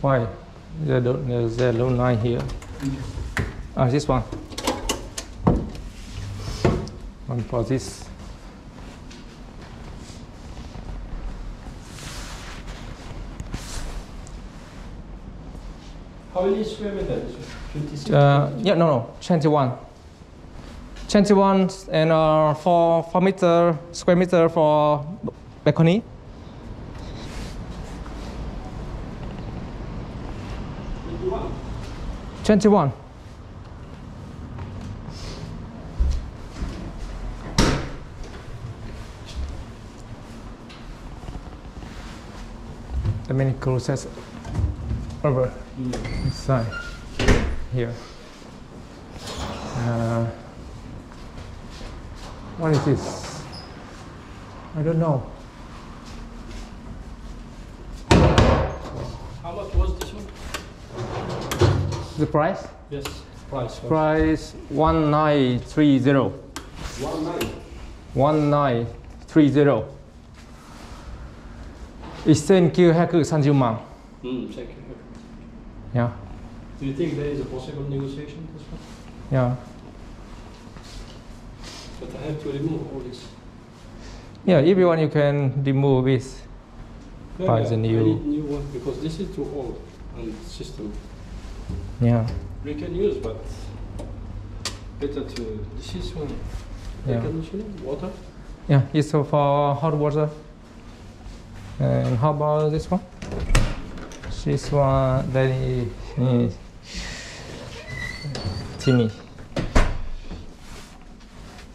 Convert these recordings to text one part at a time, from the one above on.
Why? There's a low line here. This one. One for this. How many square meters? 26? Yeah, no, 21. 21 and 4 square meter for balcony. 21. The many closets over inside here. What is this? I don't know. How much was this one? The price? Yes, price. Price 1930. 1930. 1930만. Thank you. Yeah. Do you think there is a possible negotiation this one? Yeah. But I have to remove all this. Yeah, if you want, you can remove it. Buy the I new. need new one because this is too old and system. Yeah. We can use, but better to. This is one. Yeah. Air conditioning, water. Yeah, it's for hot water. And how about this one? This one very teeny.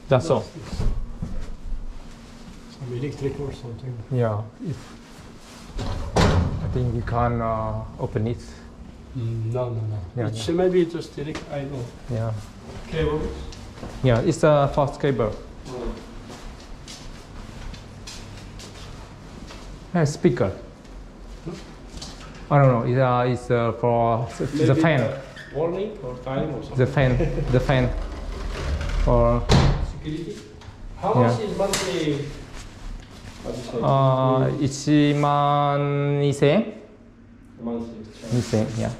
That's all. Some electric or something. Yeah. I think we can open it. No. Yeah, It's maybe just electric. I know. Yeah. Cable. Yeah, it's a fast cable. Speaker. I don't know. It's for the fan. Warning or time or something. The fan for Security. How much is monthly? What do you say? 12000 monthly. 2000 yeah.